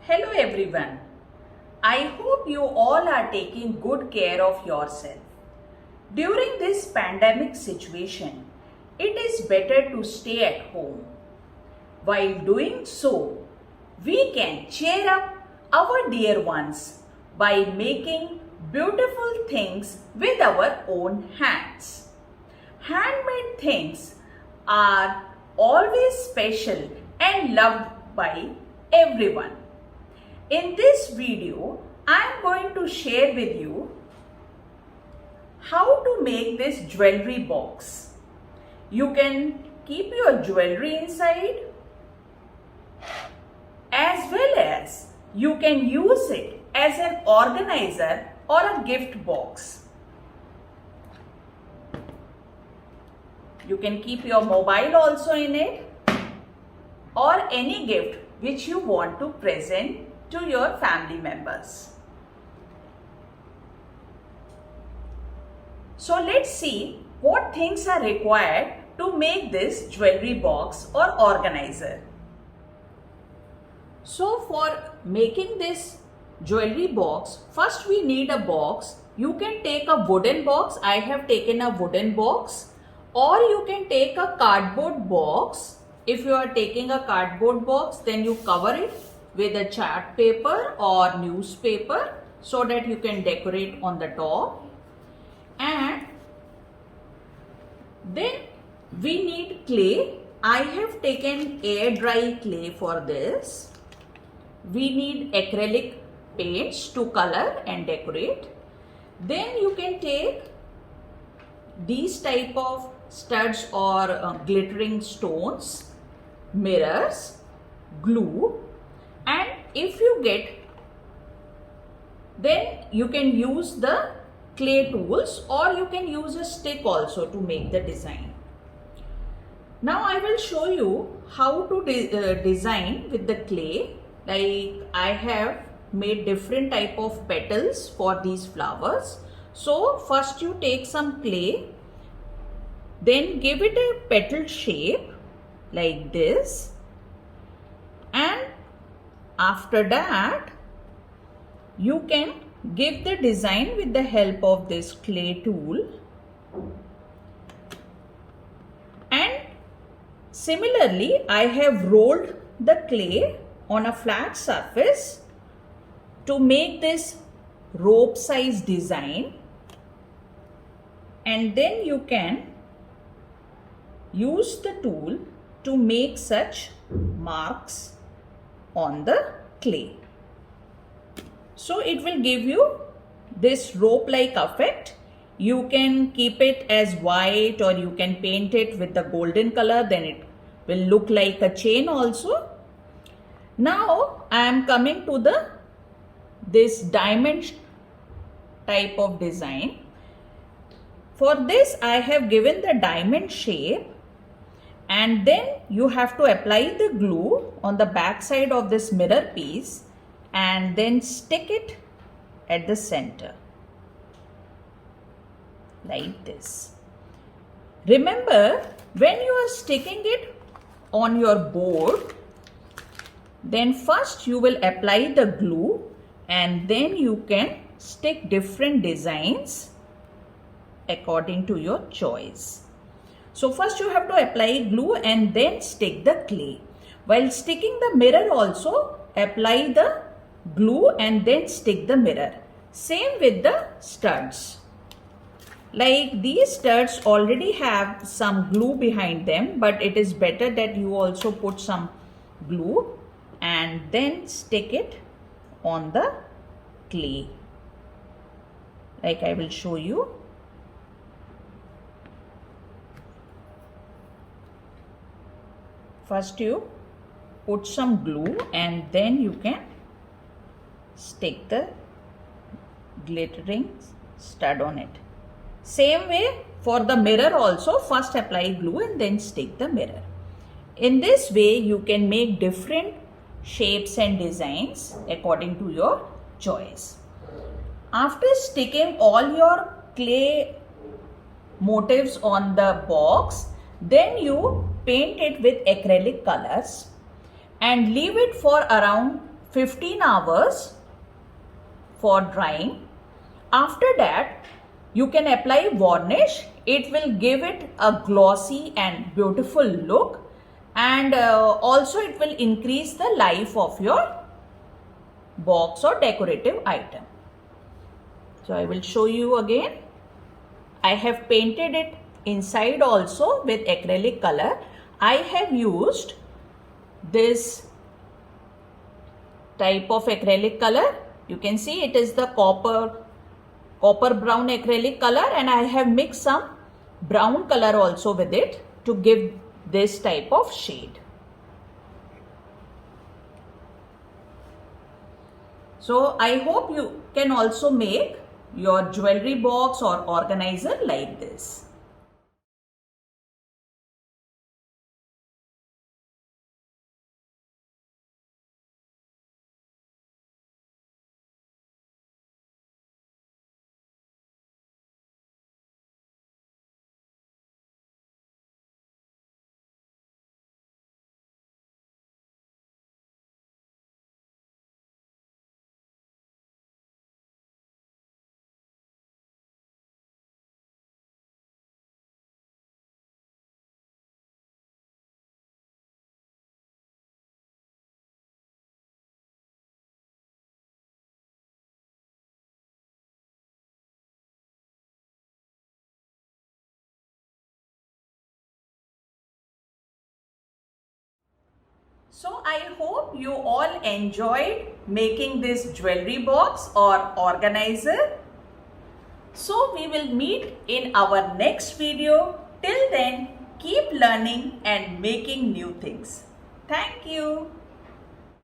Hello everyone. I hope you all are taking good care of yourself. During this pandemic situation, it is better to stay at home. While doing so, we can cheer up our dear ones by making beautiful things with our own hands. Handmade things are always special and loved by everyone. In this video, I am going to share with you how to make this jewelry box. You can keep your jewelry inside as well as you can use it as an organizer or a gift box. You can keep your mobile also in it or any gift which you want to present to your family members. So let's see what things are required to make this jewelry box or organizer. So for making this jewelry box, first we need a box. You can take a wooden box. I have taken a wooden box, or you can take a cardboard box. If you are taking a cardboard box, then you cover it with a chart paper or newspaper so that you can decorate on the top. And then we need clay. I have taken air dry clay for this. We need acrylic paints to color and decorate. Then you can take these type of studs or glittering stones, mirrors, glue, and if you get, then you can use the clay tools or you can use a stick also to make the design. Now I will show you how to design with the clay. Like I have made different type of petals for these flowers. So first you take some clay, then give it a petal shape like this, and after that you can give the design with the help of this clay tool. And similarly, I have rolled the clay on a flat surface to make this rope size design, and then you can use the tool to make such marks on the clay. So it will give you this rope like effect. You can keep it as white or you can paint it with the golden color, then it will look like a chain also. Now I am coming to this diamond type of design. For this I have given the diamond shape, and then you have to apply the glue on the back side of this mirror piece and then stick it at the center like this. Remember, when you are sticking it on your board, then first you will apply the glue and then you can stick different designs according to your choice. So first you have to apply glue and then stick the clay. While sticking the mirror also, apply the glue and then stick the mirror. Same with the studs. Like these studs already have some glue behind them, but it is better that you also put some glue and then stick it on the clay. Like I will show you. First you put some glue and then you can stick the glittering stud on it. Same way for the mirror also, first apply glue and then stick the mirror. In this way you can make different shapes and designs according to your choice. After sticking all your clay motifs on the box, then you paint it with acrylic colors and leave it for around 15 hours for drying. After that, you can apply varnish. It will give it a glossy and beautiful look, and also it will increase the life of your box or decorative item. So I will show you again. I have painted it inside also with acrylic color. I have used this type of acrylic color. You can see it is the copper brown acrylic color, and I have mixed some brown color also with it to give this type of shade. So I hope you can also make your jewelry box or organizer like this. So I hope you all enjoyed making this jewelry box or organizer. So we will meet in our next video. Till then, keep learning and making new things. Thank you.